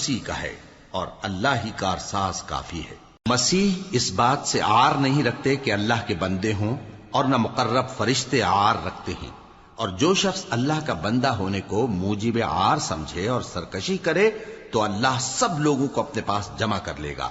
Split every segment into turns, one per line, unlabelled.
اسی کا ہے اور اللہ ہی کارساز کافی ہے۔ مسیح اس بات سے عار نہیں رکھتے کہ اللہ کے بندے ہوں اور نہ مقرب فرشتے عار رکھتے ہیں، اور جو شخص اللہ کا بندہ ہونے کو موجب عار سمجھے اور سرکشی کرے تو اللہ سب لوگوں کو اپنے پاس جمع کر لے گا۔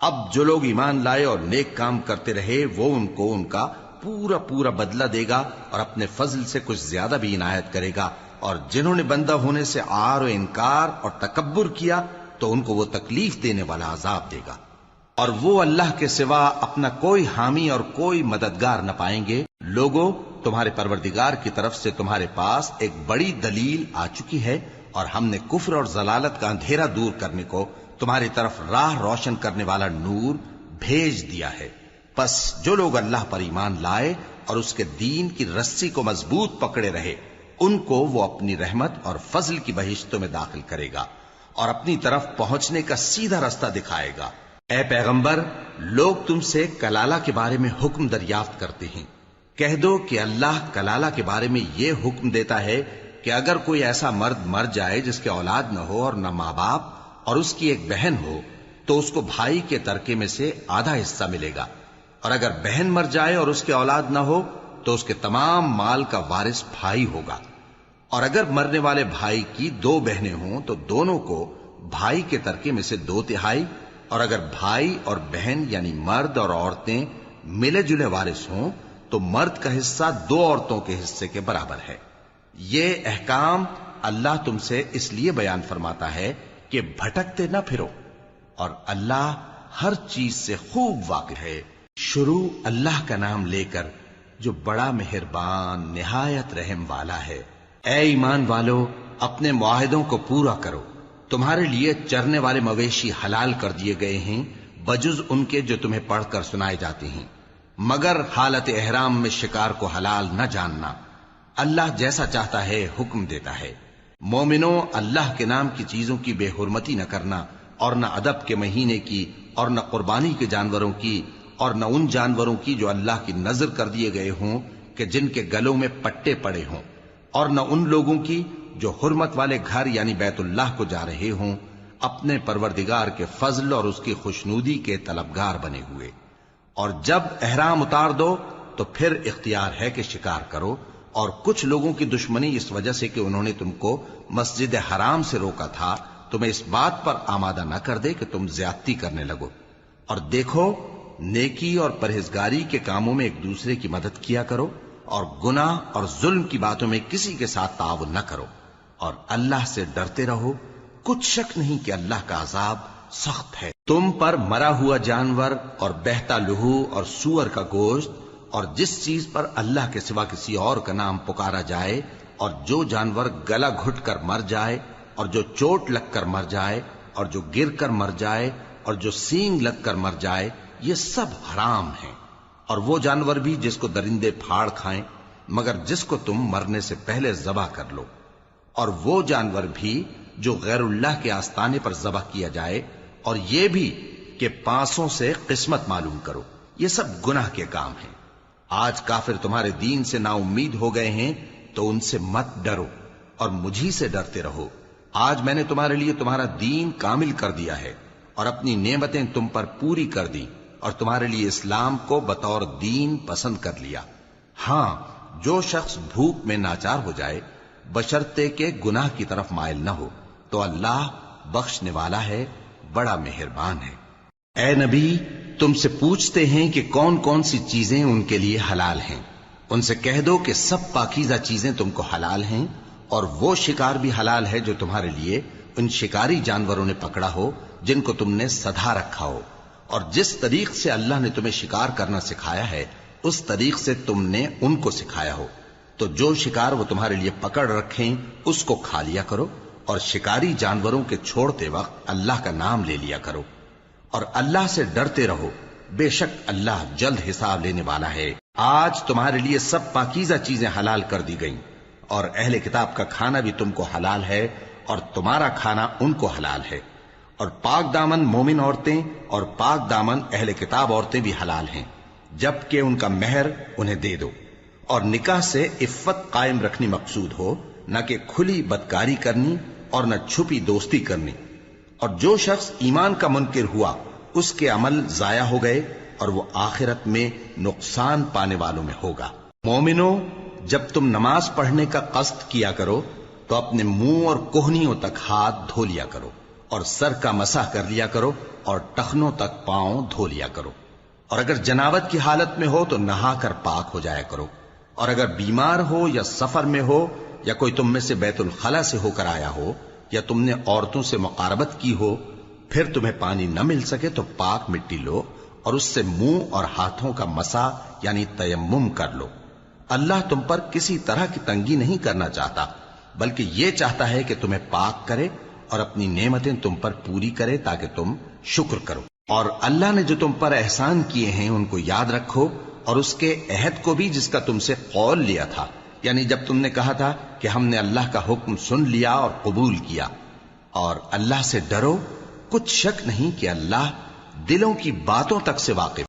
اب جو لوگ ایمان لائے اور نیک کام کرتے رہے وہ ان کو ان کا پورا پورا بدلہ دے گا اور اپنے فضل سے کچھ زیادہ بھی عنایت کرے گا، اور جنہوں نے بندہ ہونے سے عار و انکار اور تکبر کیا تو ان کو وہ تکلیف دینے والا عذاب دے گا، اور وہ اللہ کے سوا اپنا کوئی حامی اور کوئی مددگار نہ پائیں گے۔ لوگوں، تمہارے پروردگار کی طرف سے تمہارے پاس ایک بڑی دلیل آ چکی ہے، اور ہم نے کفر اور ضلالت کا اندھیرا دور کرنے کو تمہاری طرف راہ روشن کرنے والا نور بھیج دیا ہے۔ پس جو لوگ اللہ پر ایمان لائے اور اس کے دین کی رسی کو مضبوط پکڑے رہے، ان کو وہ اپنی رحمت اور فضل کی بہشتوں میں داخل کرے گا اور اپنی طرف پہنچنے کا سیدھا راستہ دکھائے گا۔ اے پیغمبر، لوگ تم سے کلالہ کے بارے میں حکم دریافت کرتے ہیں، کہہ دو کہ اللہ کلالہ کے بارے میں یہ حکم دیتا ہے کہ اگر کوئی ایسا مرد مر جائے جس کے اولاد نہ ہو اور نہ ماں باپ اور اس کی ایک بہن ہو تو اس کو بھائی کے ترکے میں سے آدھا حصہ ملے گا، اور اگر بہن مر جائے اور اس کے اولاد نہ ہو تو اس کے تمام مال کا وارث بھائی ہوگا، اور اگر مرنے والے بھائی کی دو بہنیں ہوں تو دونوں کو بھائی کے ترکے میں سے 2/3، اور اگر بھائی اور بہن یعنی مرد اور عورتیں ملے جلے وارث ہوں تو مرد کا حصہ 2 عورتوں کے حصے کے برابر ہے۔ یہ احکام اللہ تم سے اس لیے بیان فرماتا ہے کہ بھٹکتے نہ پھرو، اور اللہ ہر چیز سے خوب واقف ہے۔ شروع اللہ کا نام لے کر جو بڑا مہربان نہایت رحم والا ہے۔ اے ایمان والو، اپنے معاہدوں کو پورا کرو۔ تمہارے لیے چرنے والے مویشی حلال کر دیے گئے ہیں بجز ان کے جو تمہیں پڑھ کر سنائے جاتے ہیں، مگر حالت احرام میں شکار کو حلال نہ جاننا۔ اللہ جیسا چاہتا ہے حکم دیتا ہے۔ مومنوں، اللہ کے نام کی چیزوں کی بے حرمتی نہ کرنا، اور نہ ادب کے مہینے کی، اور نہ قربانی کے جانوروں کی، اور نہ ان جانوروں کی جو اللہ کی نذر کر دیے گئے ہوں کہ جن کے گلوں میں پٹے پڑے ہوں، اور نہ ان لوگوں کی جو حرمت والے گھر یعنی بیت اللہ کو جا رہے ہوں اپنے پروردگار کے فضل اور اس کی خوشنودی کے طلبگار بنے ہوئے۔ اور جب احرام اتار دو تو پھر اختیار ہے کہ شکار کرو، اور کچھ لوگوں کی دشمنی اس وجہ سے کہ انہوں نے تم کو مسجد حرام سے روکا تھا تمہیں اس بات پر آمادہ نہ کر دے کہ تم زیادتی کرنے لگو۔ اور دیکھو، نیکی اور پرہیزگاری کے کاموں میں ایک دوسرے کی مدد کیا کرو، اور گناہ اور ظلم کی باتوں میں کسی کے ساتھ تعاون نہ کرو، اور اللہ سے ڈرتے رہو۔ کچھ شک نہیں کہ اللہ کا عذاب سخت ہے۔ تم پر مرا ہوا جانور اور بہتا لہو اور سور کا گوشت اور جس چیز پر اللہ کے سوا کسی اور کا نام پکارا جائے، اور جو جانور گلا گھٹ کر مر جائے، اور جو چوٹ لگ کر مر جائے، اور جو گر کر مر جائے، اور جو سینگ لگ کر مر جائے، یہ سب حرام ہیں۔ اور وہ جانور بھی جس کو درندے پھاڑ کھائیں، مگر جس کو تم مرنے سے پہلے ذبح کر لو، اور وہ جانور بھی جو غیر اللہ کے آستانے پر ذبح کیا جائے، اور یہ بھی کہ پانسوں سے قسمت معلوم کرو، یہ سب گناہ کے کام ہیں۔ آج کافر تمہارے دین سے نا امید ہو گئے ہیں تو ان سے مت ڈرو اور مجھی سے ڈرتے رہو۔ آج میں نے تمہارے لیے تمہارا دین کامل کر دیا ہے اور اپنی نعمتیں تم پر پوری کر دی، اور تمہارے لیے اسلام کو بطور دین پسند کر لیا۔ ہاں، جو شخص بھوک میں ناچار ہو جائے بشرطے کہ گناہ کی طرف مائل نہ ہو تو اللہ بخشنے والا ہے، بڑا مہربان ہے۔ اے نبی، تم سے پوچھتے ہیں کہ کون کون سی چیزیں ان کے لیے حلال ہیں۔ ان سے کہہ دو کہ سب پاکیزہ چیزیں تم کو حلال ہیں، اور وہ شکار بھی حلال ہے جو تمہارے لیے ان شکاری جانوروں نے پکڑا ہو جن کو تم نے سدھا رکھا ہو، اور جس طریق سے اللہ نے تمہیں شکار کرنا سکھایا ہے اس طریق سے تم نے ان کو سکھایا ہو۔ تو جو شکار وہ تمہارے لیے پکڑ رکھیں اس کو کھا لیا کرو، اور شکاری جانوروں کے چھوڑتے وقت اللہ کا نام لے لیا کرو، اور اللہ سے ڈرتے رہو، بے شک اللہ جلد حساب لینے والا ہے۔ آج تمہارے لیے سب پاکیزہ چیزیں حلال کر دی گئیں، اور اہل کتاب کا کھانا بھی تم کو حلال ہے اور تمہارا کھانا ان کو حلال ہے، اور پاک دامن مومن عورتیں اور پاک دامن اہل کتاب عورتیں بھی حلال ہیں، جبکہ ان کا مہر انہیں دے دو، اور نکاح سے عفت قائم رکھنی مقصود ہو، نہ کہ کھلی بدکاری کرنی اور نہ چھپی دوستی کرنی۔ اور جو شخص ایمان کا منکر ہوا اس کے عمل ضائع ہو گئے اور وہ آخرت میں نقصان پانے والوں میں ہوگا۔ مومنو، جب تم نماز پڑھنے کا قصد کیا کرو تو اپنے منہ اور کوہنیوں تک ہاتھ دھو لیا کرو، اور سر کا مسح کر لیا کرو، اور ٹخنوں تک پاؤں دھو لیا کرو، اور اگر جنابت کی حالت میں ہو تو نہا کر پاک ہو جایا کرو، اور اگر بیمار ہو یا سفر میں ہو یا کوئی تم میں سے بیت الخلا سے ہو کر آیا ہو یا تم نے عورتوں سے مقاربت کی ہو، پھر تمہیں پانی نہ مل سکے تو پاک مٹی لو اور اس سے منہ اور ہاتھوں کا مسح یعنی تیمم کر لو۔ اللہ تم پر کسی طرح کی تنگی نہیں کرنا چاہتا، بلکہ یہ چاہتا ہے کہ تمہیں پاک کرے اور اپنی نعمتیں تم پر پوری کرے تاکہ تم شکر کرو۔ اور اللہ نے جو تم پر احسان کیے ہیں ان کو یاد رکھو، اور اس کے عہد کو بھی جس کا تم سے قول لیا تھا، یعنی جب تم نے کہا تھا کہ ہم نے اللہ کا حکم سن لیا اور قبول کیا۔ اور اللہ سے ڈرو، کچھ شک نہیں کہ اللہ دلوں کی باتوں تک سے واقف